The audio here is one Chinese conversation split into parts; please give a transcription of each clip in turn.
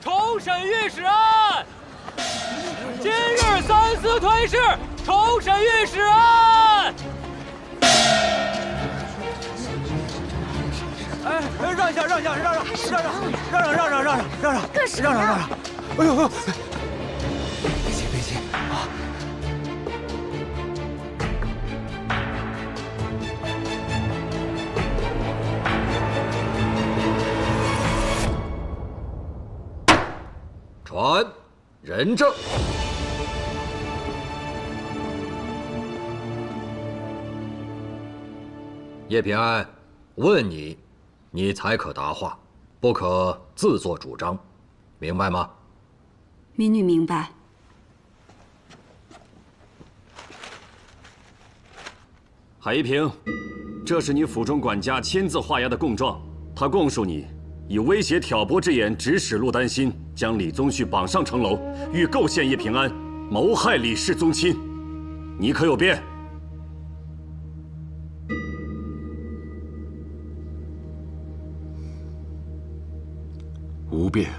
重审御史案。今日三司推事，重审御史案。哎，让一下，让一下，让！干什么呀？哎呦！别急啊！ 传人证。叶平安，问你，你才可答话，不可自作主张，明白吗？民女明白。海一平，这是你府中管家亲自画押的供状，他供述你。 以威胁挑拨之言，指使陆丹心将李宗旭绑上城楼，欲构陷叶平安，谋害李氏宗亲，你可有辩？无辩。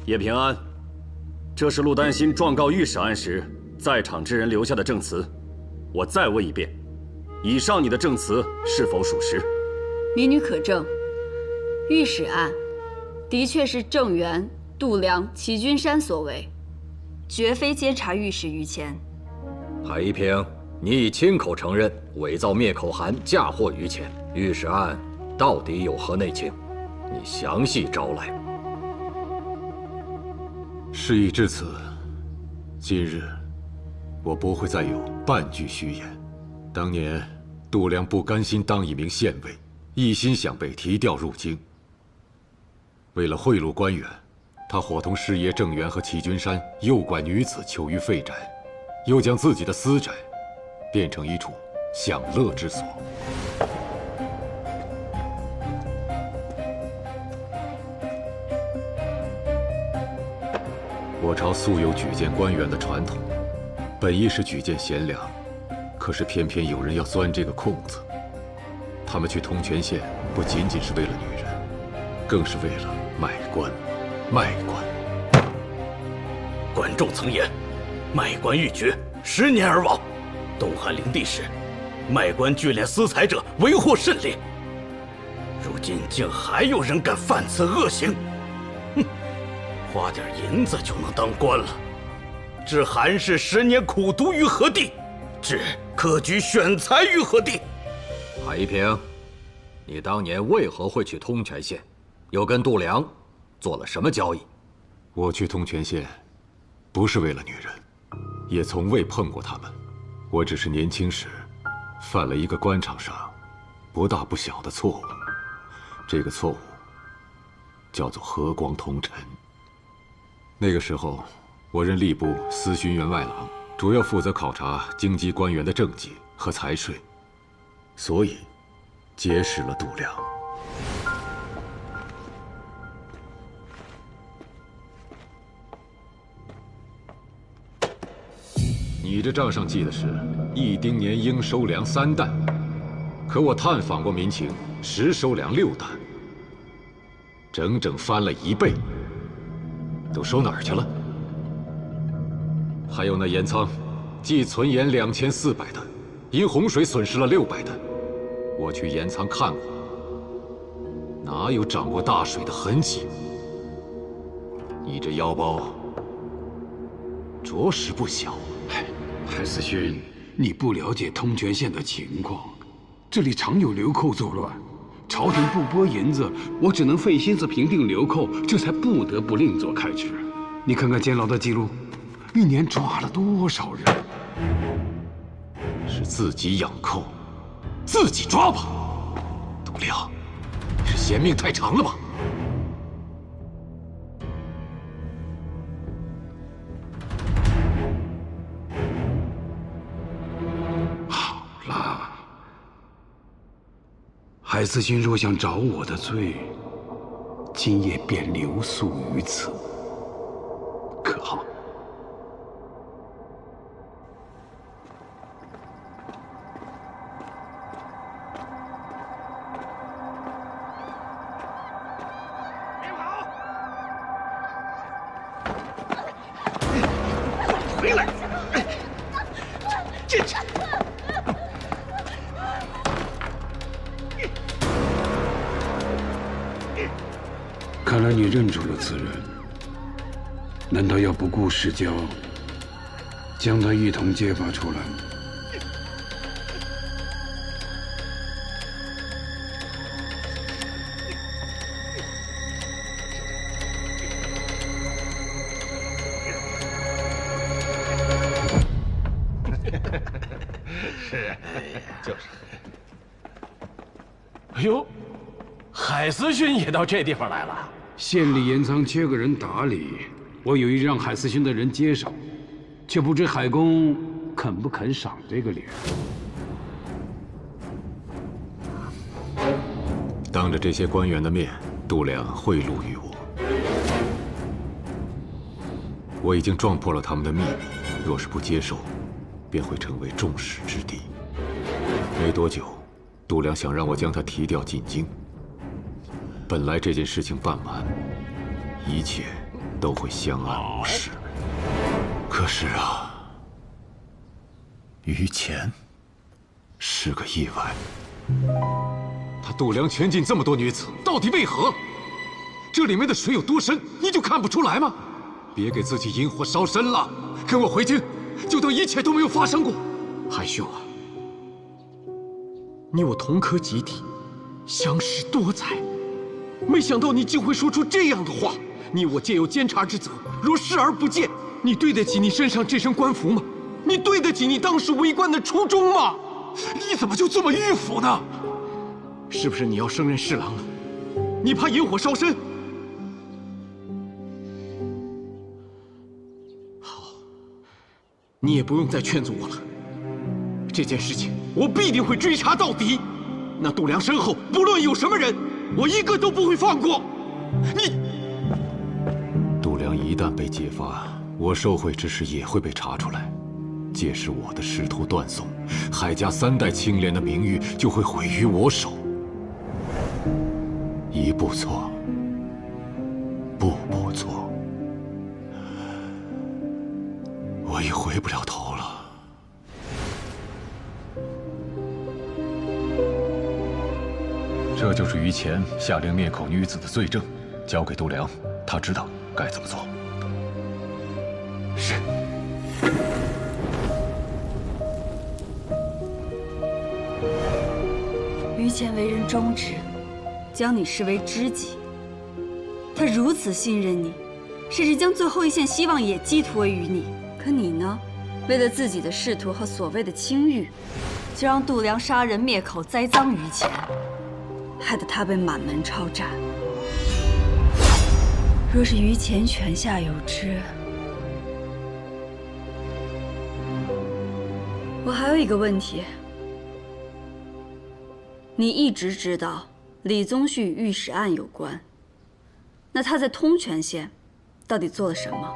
叶平安，这是陆丹心状告御史案时在场之人留下的证词。 我再问一遍，以上你的证词是否属实？民女可证，御史案的确是郑元、杜良、齐君山所为，绝非监察御史于前。海一平，你已亲口承认伪造灭口函嫁祸于前，御史案到底有何内情？你详细招来。事已至此，今日。 我不会再有半句虚言。当年杜良不甘心当一名县尉，一心想被提调入京。为了贿赂官员，他伙同师爷郑源和齐君山诱拐女子囚于废宅，又将自己的私宅变成一处享乐之所。我朝素有举荐官员的传统，本意是举荐贤良，可是偏偏有人要钻这个空子。他们去通泉县不仅仅是为了女人，更是为了卖官。卖官！管仲曾言：“卖官欲绝，10年而亡。”东汉灵帝时，卖官聚敛私财者为祸甚烈。如今竟还有人敢犯此恶行！哼！花点银子就能当官了，置韩氏10年苦读于何地？置科举选才于何地？海一平，你当年为何会去通泉县？又跟度量做了什么交易？我去通泉县，不是为了女人，也从未碰过她们。我只是年轻时犯了一个官场上不大不小的错误，这个错误叫做和光同尘。那个时候，我任吏部司勋员外郎，主要负责考察京畿官员的政绩和财税，所以结识了度量。你这账上记的是1丁年应收粮3担，可我探访过民情，实收粮6担，整整翻了1倍。都收哪儿去了？还有那盐仓，寄存盐2400担，因洪水损失了600担。我去盐仓看过，哪有涨过大水的痕迹？你这腰包着实不小。海思勋，你不了解通泉县的情况，这里常有流寇作乱，朝廷不拨银子，我只能费心思平定流寇，这才不得不另作开支。你看看监牢的记录，1年抓了多少人？是自己养寇，自己抓吧。度量，你是嫌命太长了吧？好了，海思勋若想找我的罪，今夜便留宿于此，可好？回来！进去！看来你认出了此人，难道要不顾世交，将他一同揭发出来？是，就是。哎呦，海思勋也到这地方来了。县里盐仓缺个人打理，我有意让海思勋的人接手，却不知海公肯不肯赏这个脸。当着这些官员的面，度量贿赂于我，我已经撞破了他们的秘密，若是不接受，便会成为众矢之的。没多久，度量想让我将他提调进京。本来这件事情办完，一切都会相安无事。可是啊，于前是个意外。他度量圈禁这么多女子，到底为何？这里面的水有多深，你就看不出来吗？别给自己引火烧身了，跟我回京，就当一切都没有发生过。海兄啊，你我同科集体，相识多载，没想到你竟会说出这样的话。你我皆有监察之责，若视而不见，你对得起你身上这身官服吗？你对得起你当时为官的初衷吗？你怎么就这么迂腐呢？是不是你要升任侍郎了？你怕引火烧身？你也不用再劝阻我了。这件事情我必定会追查到底。那度量身后不论有什么人，我一个都不会放过。你，度量一旦被揭发，我受贿之事也会被查出来，届时我的仕途断送，海家3代清廉的名誉就会毁于我手。一步错，步步错，我已回不了头了。这就是于前下令灭口女子的罪证，交给度量，他知道该怎么做。是。于前为人忠直，将你视为知己。他如此信任你，甚至将最后一线希望也寄托于你。可你呢？为了自己的仕途和所谓的清誉，就让度量杀人灭口，栽赃于前，害得他被满门抄斩。若是于前泉下有知，我还有一个问题。你一直知道李宗旭与御史案有关，那他在通泉县到底做了什么？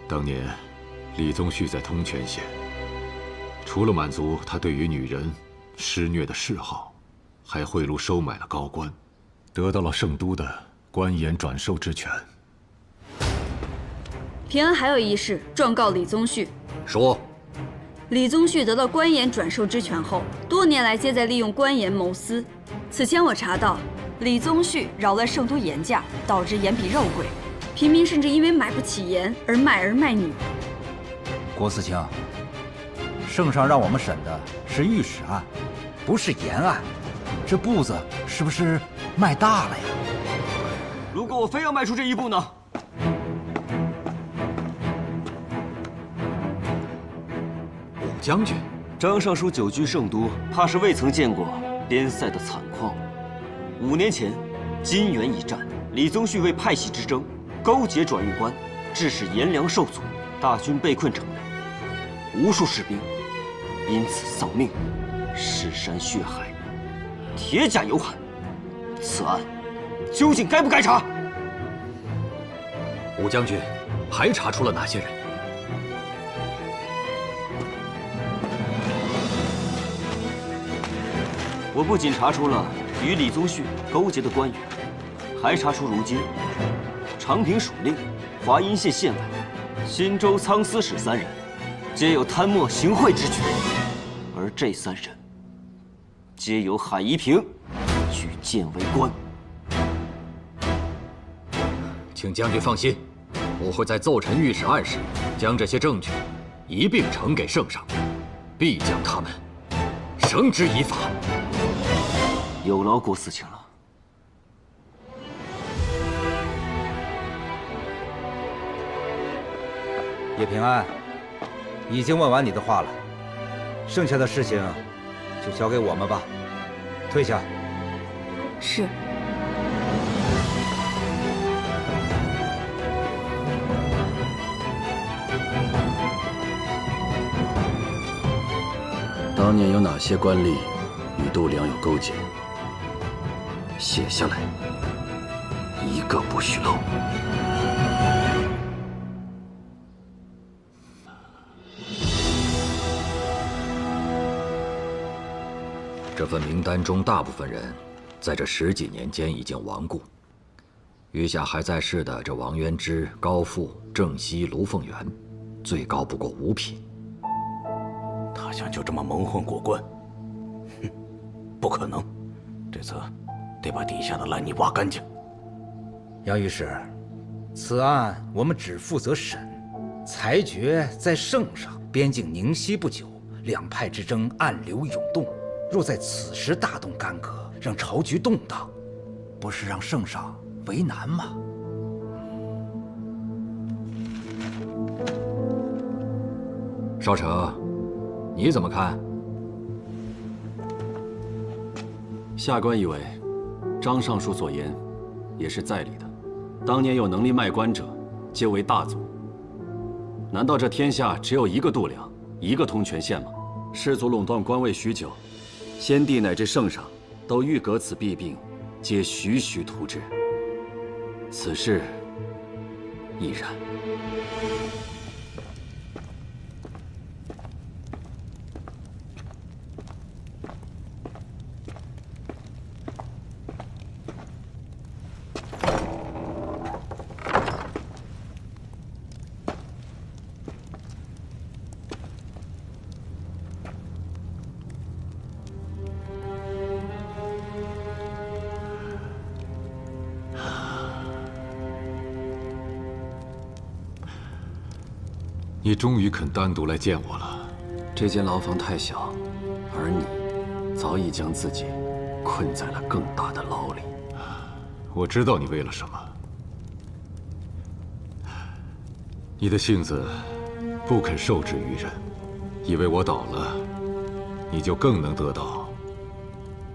当年，李宗旭在通泉县，除了满足他对于女人施虐的嗜好，还贿赂收买了高官，得到了圣都的官盐转授之权。平安还有一事状告李宗旭。说。李宗旭得到官盐转授之权后，多年来皆在利用官盐谋私。此前我查到，李宗旭扰乱圣都盐价，导致盐比肉贵，平民甚至因为买不起盐而卖儿卖女。郭思清，圣上让我们审的是御史案，不是盐案，这步子是不是迈大了呀？如果我非要迈出这一步呢？将军，张尚书久居圣都，怕是未曾见过边塞的惨况。5年前，金元一战，李宗旭为派系之争，勾结转运官，致使盐粮受阻，大军被困城内，无数士兵因此丧命，尸山血海，铁甲有痕。此案究竟该不该查？武将军，还查出了哪些人？我不仅查出了与李宗旭勾结的官员，还查出如今长平属令、华阴县县尉、新州仓司使3人，皆有贪墨行贿之举，而这3人皆由海夷平举荐为官。请将军放心，我会在奏陈御史案时，将这些证据一并呈给圣上，必将他们绳之以法。有劳郭思清了。叶平安，已经问完你的话了，剩下的事情就交给我们吧。退下。是。当年有哪些官吏与度量有勾结？写下来，一个不许漏。这份名单中，大部分人在这10几年间已经亡故，余下还在世的这王渊之、高富、郑熙、卢凤元，最高不过5品。他想就这么蒙混过关？哼，不可能！这次得把底下的烂泥挖干净。杨御史，此案我们只负责审，裁决在圣上。边境宁息不久，两派之争暗流涌动，若在此时大动干戈，让朝局动荡，不是让圣上为难吗？少成，你怎么看？下官以为，张尚书所言也是在理的。当年有能力卖官者，皆为大族。难道这天下只有一个度量，一个通权县吗？士族垄断官位许久，先帝乃至圣上都欲革此弊病，皆徐徐图之。此事亦然。你终于肯单独来见我了。这间牢房太小，而你早已将自己困在了更大的牢里。我知道你为了什么。你的性子不肯受制于人，以为我倒了，你就更能得到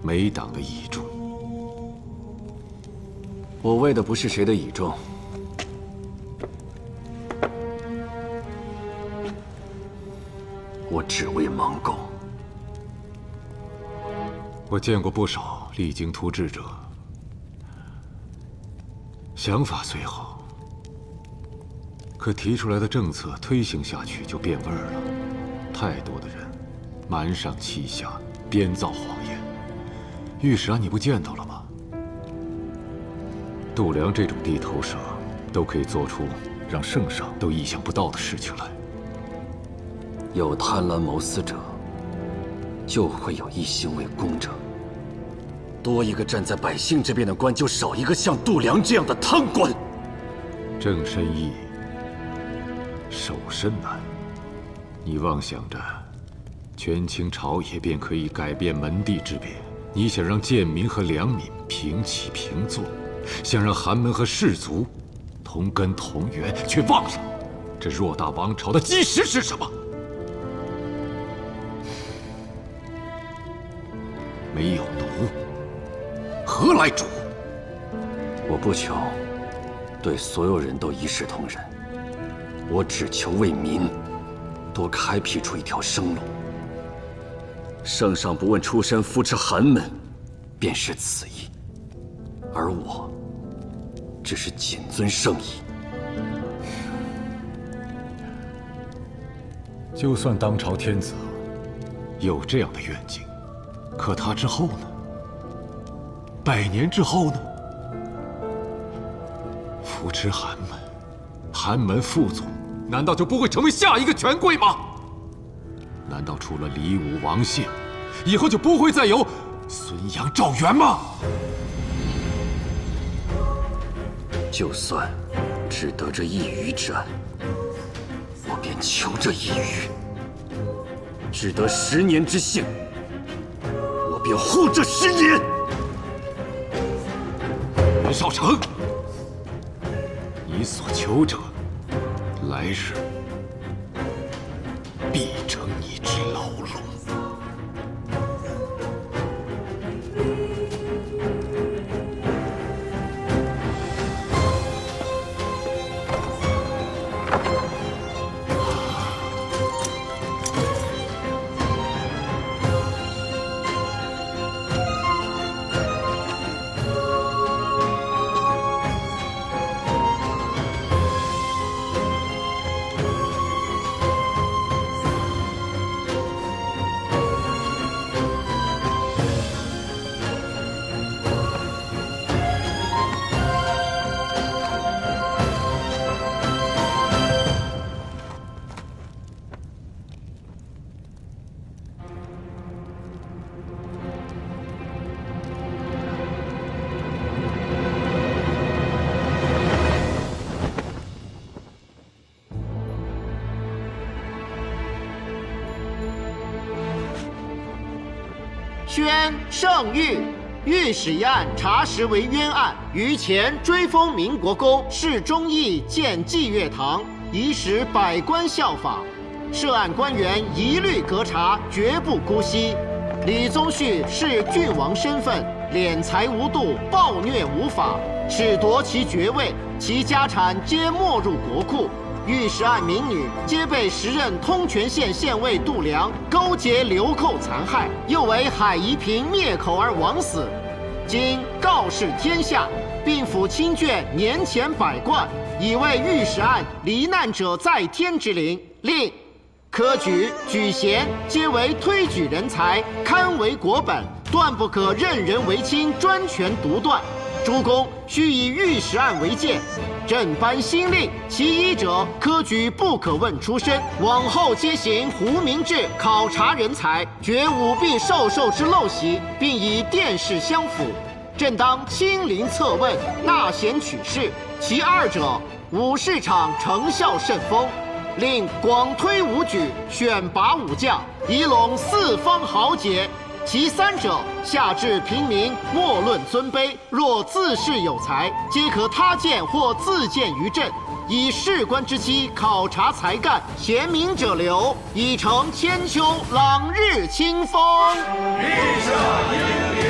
美党的倚重。我为的不是谁的倚重。我只为蒙垢。我见过不少励精图治者，想法虽好，可提出来的政策推行下去就变味儿了。太多的人瞒上欺下，编造谎言。御史啊，你不见到了吗？度量这种地头蛇，都可以做出让圣上都意想不到的事情来。有贪婪谋私者，就会有一心为公者。多一个站在百姓这边的官，就少一个像度量这样的贪官。正身易，守身难。你妄想着权倾朝野便可以改变门第之别？你想让贱民和良民平起平坐，想让寒门和士族同根同源，却忘了这偌大王朝的基石是什么？没有奴，何来主？我不求对所有人都一视同仁，我只求为民多开辟出一条生路。圣上不问出身，扶持寒门，便是此意；而我只是谨遵圣意。就算当朝天子有这样的愿景，可他之后呢？100年之后呢？扶持寒门，寒门副总，难道就不会成为下一个权贵吗？难道除了李武、王谢，以后就不会再有孙杨、赵元吗？就算只得这一隅之安，我便求这一隅；只得10年之幸，我便护这10年。袁绍成，你所求者，来日必成你之牢笼。宣圣谕：御史一案查实为冤案，于前追封民国公释忠义建济乐堂，以使百官效仿。涉案官员一律革查，绝不姑息。李宗旭视郡王身份，敛财无度，暴虐无法，使夺其爵位，其家产皆没入国库。御史案民女皆被时任通泉县县尉杜良勾结流寇残害，又为海夷平灭口而枉死。今告示天下，并府亲眷年前百贯，以为御史案罹难者在天之灵。令科举、举贤皆为推举人才，堪为国本，断不可任人唯亲，专权独断。诸公须以御史案为鉴。朕颁新令，其一者，科举不可问出身，往后皆行胡明制，考察人才，绝舞弊授受之陋习，并以殿试相辅。朕当亲临测问，纳贤取士。其二者，武士场成效甚丰，令广推武举，选拔武将，以拢四方豪杰。其三者，下至平民，莫论尊卑，若自恃有才，皆可他荐或自荐于朕，以士官之期考察才干，贤明者留，以成千秋朗日清风。陛下英明。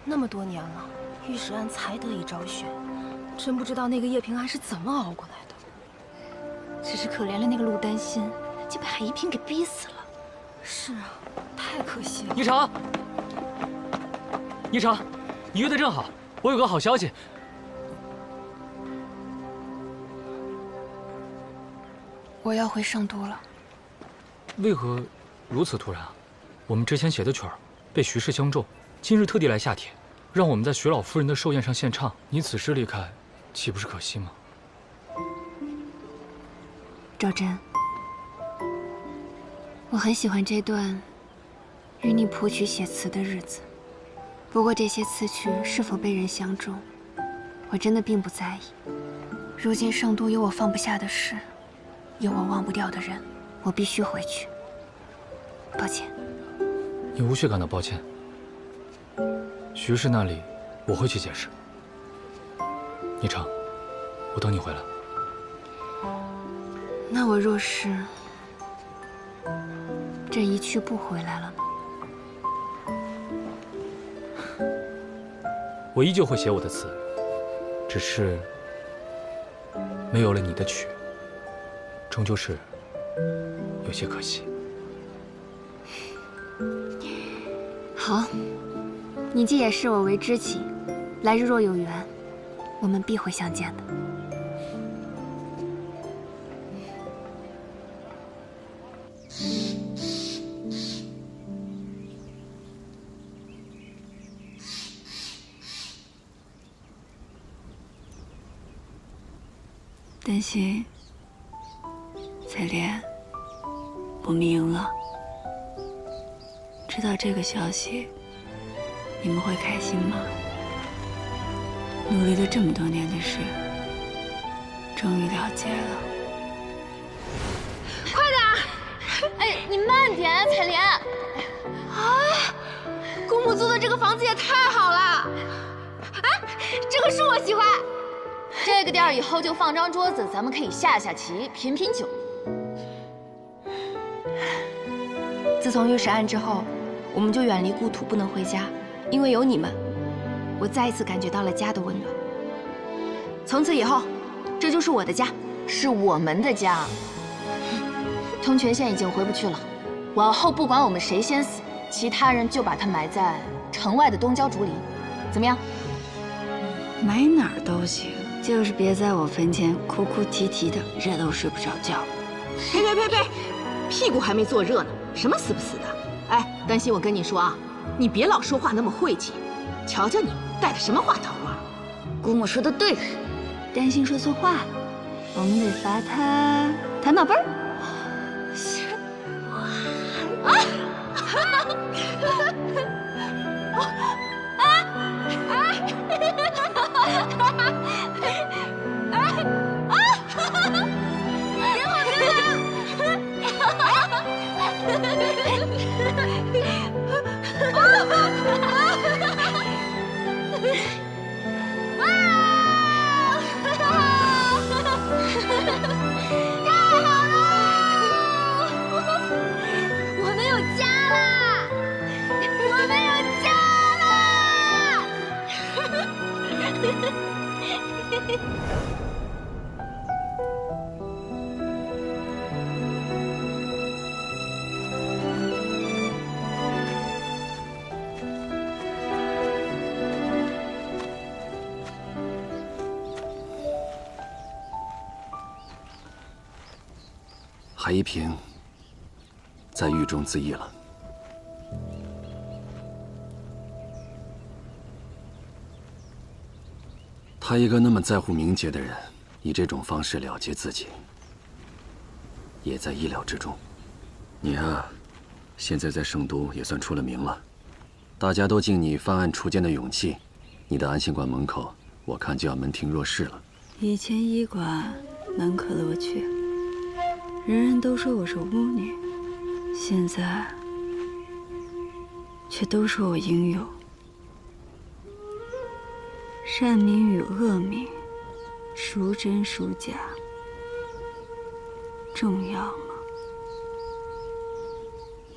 那么多年了，御史案才得以昭雪。真不知道那个叶平安是怎么熬过来的。只是可怜了那个陆丹心，竟被海一平给逼死了。是啊，太可惜了。霓裳，霓裳，你约的正好，我有个好消息。我要回圣都了。为何如此突然啊？我们之前写的曲儿被徐氏相中，今日特地来下帖，让我们在徐老夫人的寿宴上献唱。你此时离开，岂不是可惜吗？赵真，我很喜欢这段与你谱曲写词的日子。不过这些词曲是否被人相中，我真的并不在意。如今圣都有我放不下的事，有我忘不掉的人，我必须回去。抱歉。你无需感到抱歉。徐氏那里，我会去解释。霓裳，我等你回来。那我若是这一去不回来了呢？我依旧会写我的词，只是没有了你的曲，终究是有些可惜。好，你既也视我为知己，来日若有缘，我们必会相见的。丹心，彩莲，我们赢了。知道这个消息，你们会开心吗？努力了这么多年的事，终于了结了。快点！哎，你慢点啊，彩莲。啊，姑母租的这个房子也太好了。哎，这个树我喜欢。这个店儿以后就放张桌子，咱们可以下下棋，品品酒。自从御史案之后，我们就远离故土，不能回家。因为有你们，我再一次感觉到了家的温暖。从此以后，这就是我的家，是我们的家。通泉县已经回不去了，往后不管我们谁先死，其他人就把他埋在城外的东郊竹林，怎么样？埋哪儿都行，就是别在我坟前哭哭啼啼的，热都睡不着觉。呸呸呸呸！屁股还没坐热呢，什么死不死的？哎，丹心，我跟你说啊，你别老说话那么晦气，瞧瞧你带的什么话头啊！姑母说的对，丹心说错话了，我们得罚他弹宝贝儿。我们有家啦！我们有家！海一平在狱中自缢了。他一个那么在乎名节的人，以这种方式了结自己，也在意料之中。你啊，现在在圣都也算出了名了，大家都敬你犯案除奸的勇气。你的安心馆门口，我看就要门庭若市了。以前医馆门可罗雀，人人都说我是巫女，现在却都说我英勇。善名与恶名，孰真孰假，重要吗？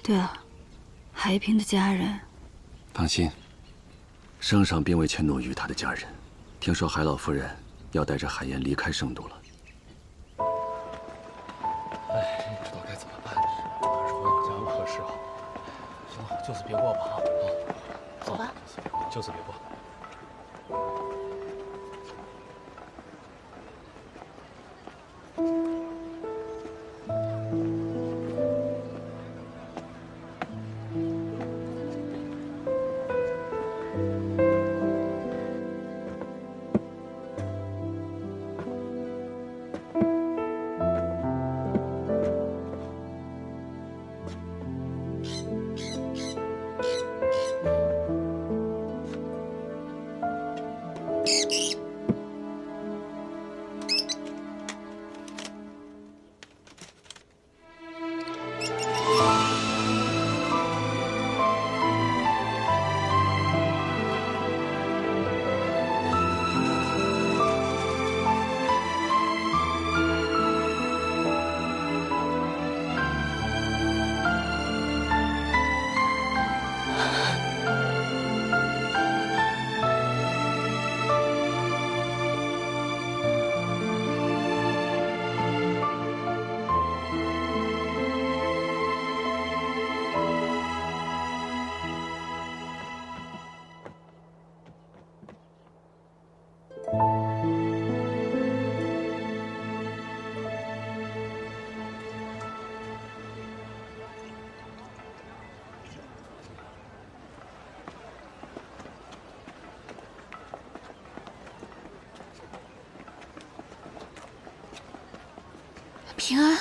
对了，海一平的家人，放心，圣上并未迁怒于他的家人。听说海老夫人要带着海燕离开圣都了。哎，不知道该怎么办，还是回老家有可是好。行了，就此别过吧啊！走吧，就此别过。平安，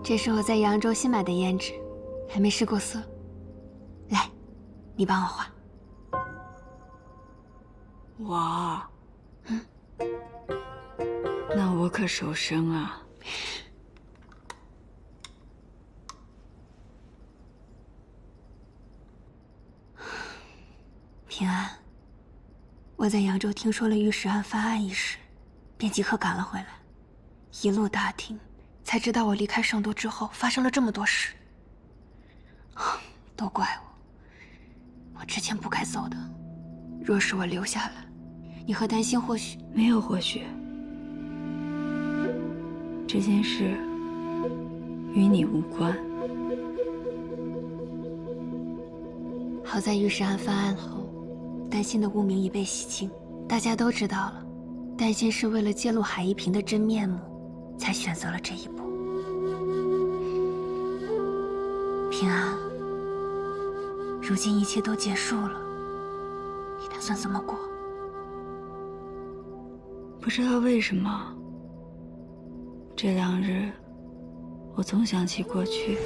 这是我在扬州新买的胭脂，还没试过色。来，你帮我画。我，那我可手生啊。平安，我在扬州听说了御史案翻案一事，便即刻赶了回来，一路打听。才知道我离开圣都之后发生了这么多事，都怪我，我之前不该走的。若是我留下来，你和丹心或许没有或许。这件事与你无关。好在御史案翻案后，丹心的污名已被洗清，大家都知道了，丹心是为了揭露海一平的真面目，才选择了这一步。平安，如今一切都结束了，你打算怎么过？不知道为什么，这2日我总想起过去。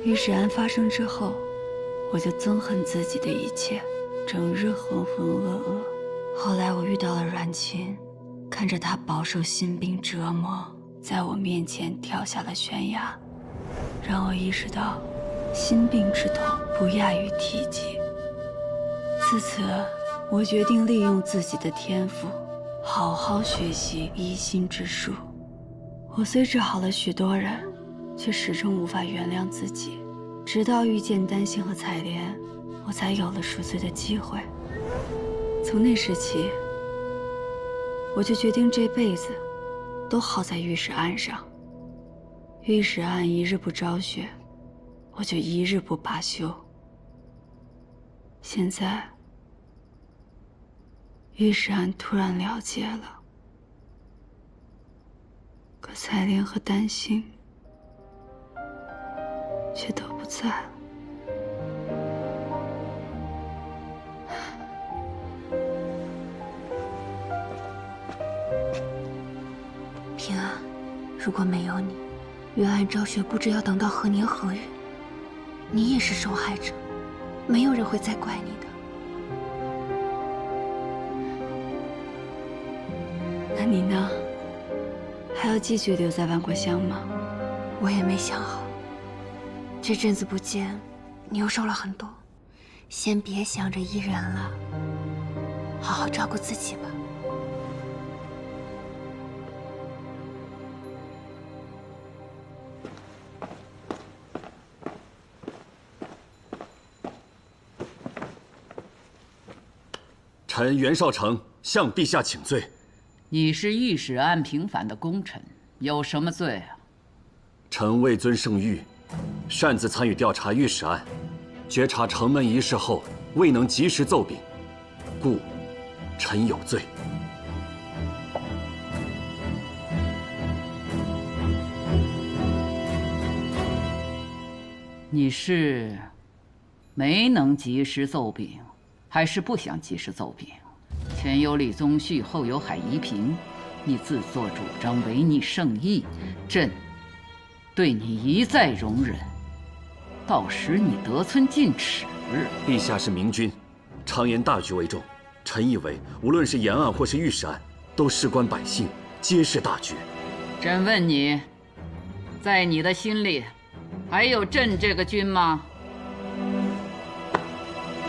御史案发生之后，我就憎恨自己的一切，整日浑浑噩噩。后来我遇到了阮琴，看着她饱受新兵折磨，在我面前跳下了悬崖。让我意识到，心病之痛不亚于体疾。自此，我决定利用自己的天赋，好好学习医心之术。我虽治好了许多人，却始终无法原谅自己。直到遇见丹心和采莲，我才有了赎罪的机会。从那时起，我就决定这辈子都耗在御史案上。御史案一日不昭雪，我就一日不罢休。现在，御史案突然了结了，可采莲和丹心却都不在了。平安，如果没有你，冤案昭雪不知要等到何年何月。你也是受害者，没有人会再怪你的。那你呢？还要继续留在万国乡吗？我也没想好。这阵子不见，你又瘦了很多，先别想着医人了，好好照顾自己吧。臣袁绍成向陛下请罪。你是御史案平反的功臣，有什么罪啊？臣位尊圣谕，擅自参与调查御史案，觉察城门一事后未能及时奏禀，故臣有罪。你是没能及时奏禀，还是不想及时奏禀？前有李宗旭，后有海夷平，你自作主张违逆圣意，朕对你一再容忍，到时你得寸进尺。陛下是明君，常言大局为重。臣以为，无论是延案或是御史案，都事关百姓，皆是大局。朕问你，在你的心里，还有朕这个君吗？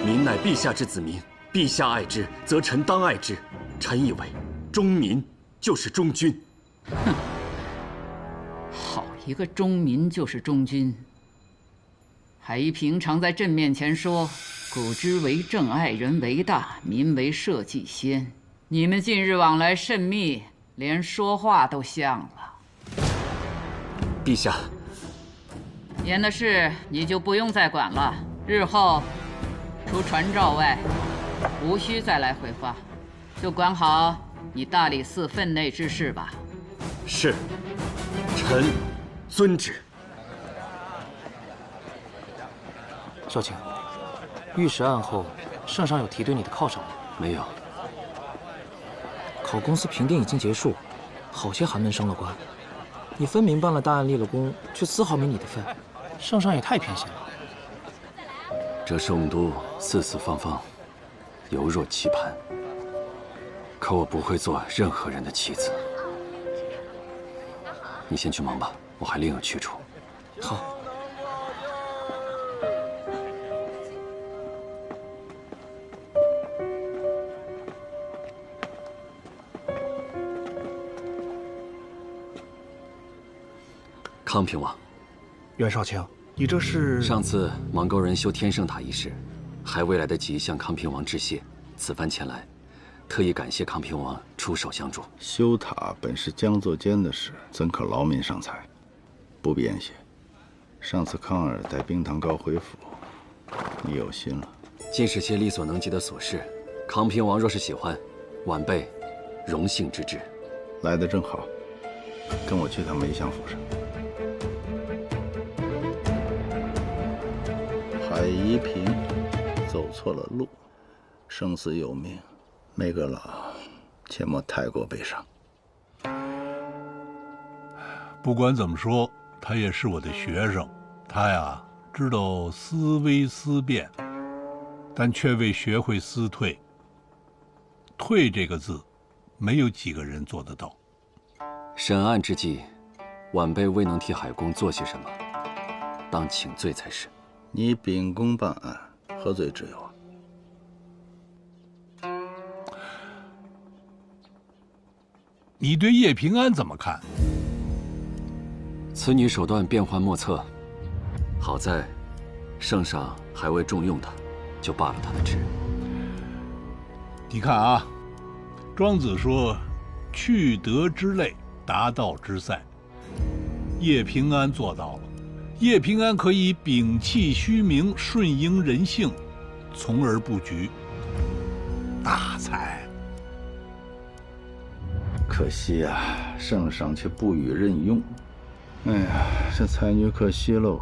民乃陛下之子民，陛下爱之，则臣当爱之。臣以为，忠民就是忠君。哼，好一个忠民就是忠君！海夷平常在朕面前说，古之为政，爱人为大，民为社稷先。你们近日往来甚密，连说话都像了。陛下，言的事你就不用再管了，日后除传召外，无需再来回话，就管好你大理寺分内之事吧。是，臣遵旨。少卿，御史案后，圣上有提对你的犒赏吗？没有。考公司评定已经结束，好些寒门升了官，你分明办了大案立了功，却丝毫没你的份，圣上也太偏心了。这圣都四四方方，犹若棋盘。可我不会做任何人的棋子。你先去忙吧，我还另有去处。好。康平王，袁少卿，你这是？上次芒沟人修天圣塔一事，还未来得及向康平王致谢，此番前来，特意感谢康平王出手相助。修塔本是江作监的事，怎可劳民伤财？不必言谢。上次康儿带冰糖糕回府，你有心了。尽是些力所能及的琐事，康平王若是喜欢，晚辈荣幸之至。来得正好，跟我去趟梅香府上。海夷平走错了路，生死有命，梅阁老切莫太过悲伤。不管怎么说，他也是我的学生，他呀知道思危思变，但却未学会思退。退这个字，没有几个人做得到。审案之际，晚辈未能替海公做些什么，当请罪才是。你秉公办案，何罪之有啊？你对叶平安怎么看？此女手段变幻莫测，好在圣上还未重用她，就罢了她的职。你看啊，庄子说：“去德之类，达道之赛。”叶平安做到了。叶平安可以摒弃虚名，顺应人性，从而布局。大才。可惜啊，圣上却不予任用。哎呀，这才女可惜喽。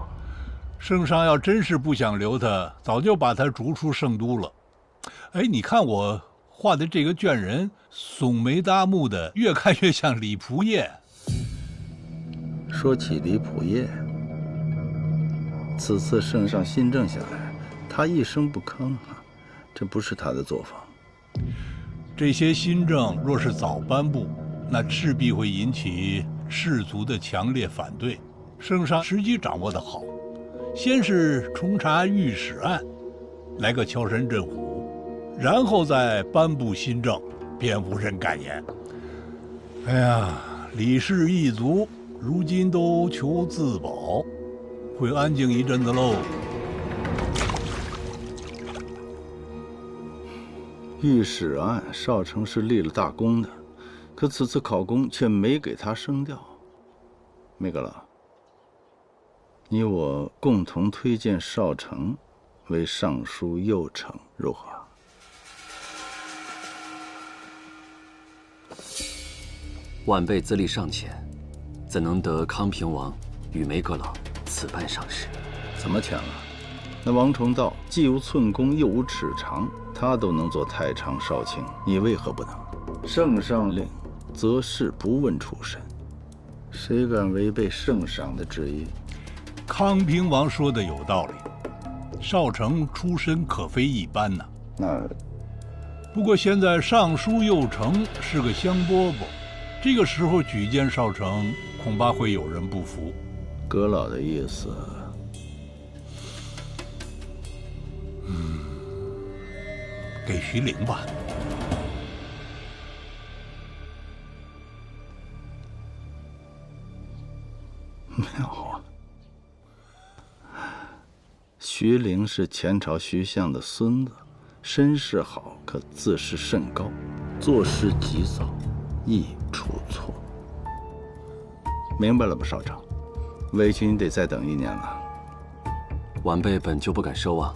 圣上要真是不想留她，早就把她逐出圣都了。哎，你看我画的这个卷人，耸眉搭目的，越看越像李仆射。说起李仆射，此次圣上新政下来，他一声不吭啊，这不是他的作风。这些新政若是早颁布，那势必会引起士族的强烈反对。圣上时机掌握得好，先是重查御史案，来个敲山震虎，然后再颁布新政，便无人敢言。哎呀，李氏一族如今都求自保，会安静一阵子喽。御史案，少成是立了大功的，可此次考功却没给他升调。梅阁老，你我共同推荐少成为尚书右丞，如何？晚辈资历尚浅，怎能得康平王与梅阁老此般赏识？怎么浅了？那王重道既无寸功，又无尺长，他都能做太常少卿，你为何不能？圣上令，择士不问出身，谁敢违背圣上的旨意？康平王说的有道理，少成出身可非一般呐。不过现在尚书右丞是个香饽饽，这个时候举荐少成，恐怕会有人不服。阁老的意思？给徐陵吧。妙啊！徐陵是前朝徐相的孙子，身世好，可自视甚高，做事急躁，易出错。明白了吧，少成？委屈你得再等1年了。晚辈本就不敢奢望，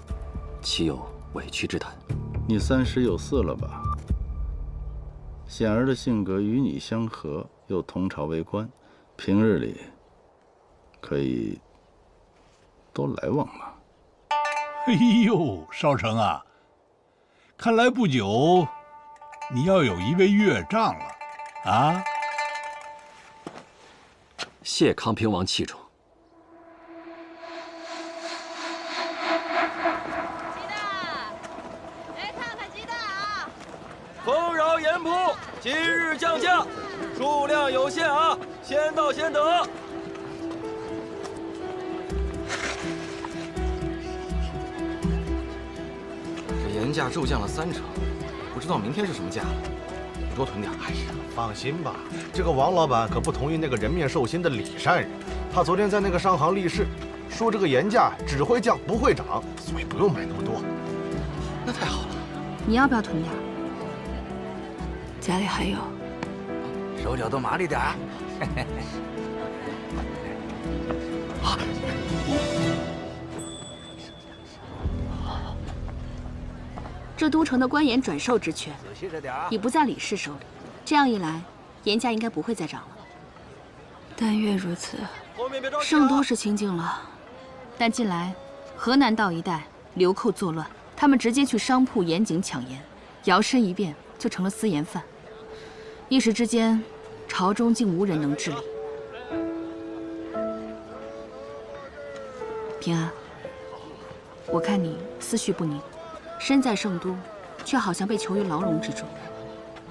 岂有委屈之谈？你30有4了吧？显儿的性格与你相合，又同朝为官，平日里可以多来往嘛。哎呦，少成啊，看来不久你要有一位岳丈了啊！谢康平王器重。丰饶盐铺今日降价，数量有限啊，先到先得。这盐价骤降了3成，不知道明天是什么价了，你多囤点。哎呀，放心吧，这个王老板可不同意那个人面兽心的李善人，他昨天在那个商行立誓，说这个盐价只会降不会涨，所以不用买那么多。那太好了。你要不要囤点？家里还有，手脚都麻利点。这都城的官盐转售之权已不在李氏手里，这样一来，盐价应该不会再涨了。但愿如此。圣都是清静了，但近来河南道一带流寇作乱，他们直接去商铺、盐井抢盐，摇身一变就成了私盐贩。一时之间，朝中竟无人能治理。平安，我看你思绪不宁，身在圣都，却好像被囚于牢笼之中。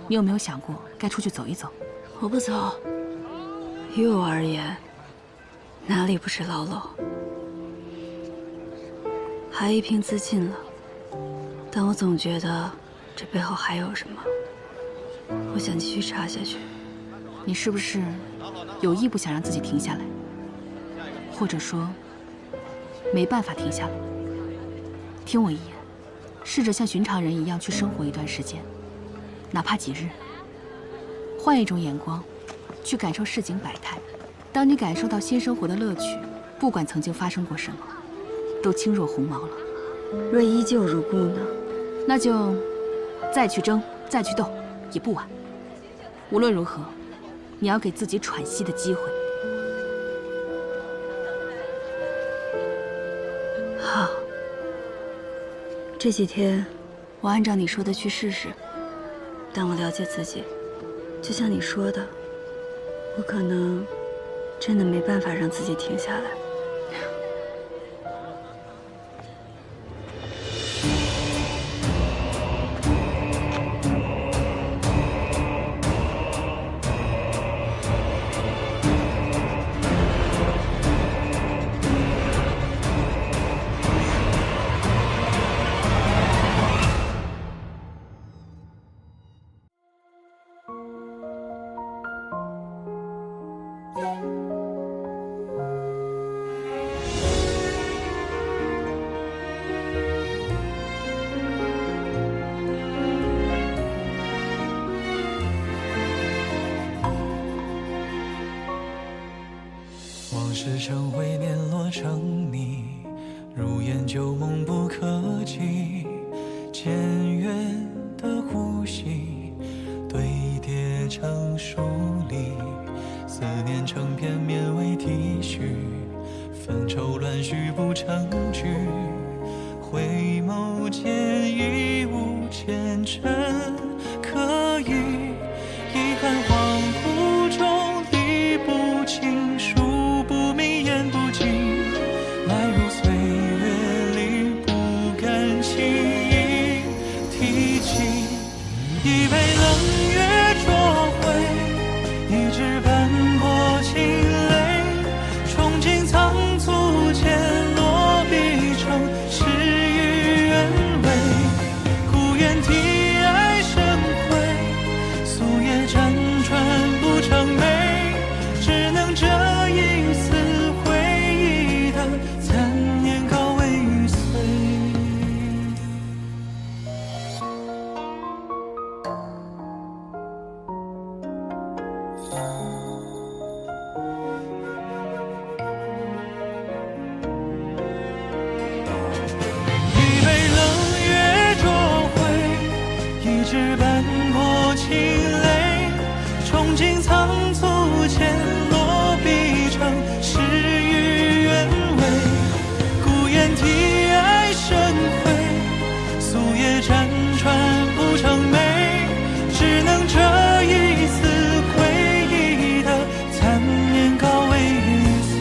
你有没有想过该出去走一走？我不走。于我而言，哪里不是牢笼？海一平自尽了，但我总觉得这背后还有什么。我想继续查下去。你是不是有意不想让自己停下来，或者说没办法停下来？听我一言，试着像寻常人一样去生活一段时间，哪怕几日，换一种眼光去感受市井百态。当你感受到新生活的乐趣，不管曾经发生过什么，都轻若鸿毛了。若依旧如故呢？那就再去争，再去斗，也不晚。无论如何，你要给自己喘息的机会。好，这几天我按照你说的去试试。但我了解自己，就像你说的，我可能真的没办法让自己停下来。往事成灰，面落成泥，如烟旧梦不可及。渐远的呼吸堆叠成疏离，思念成片绵为体恤，纷愁乱絮不成句。回眸间已无前尘可语，遗憾恍惚中理不清，数不明言不尽，埋入岁月里不敢轻易提起。一杯冷月灼灰，一纸斑驳清泪，憧憬仓促间落笔成诗与愿违。孤雁啼爱生辉，素叶辗转不成美，只能这一丝回忆的残念告慰于岁。一杯冷月灼灰，一纸斑驳清泪，憧憬仓促间落笔成诗与愿违。孤雁啼爱生辉，素叶辗转不成美，只能这一丝回忆的残念告慰于岁。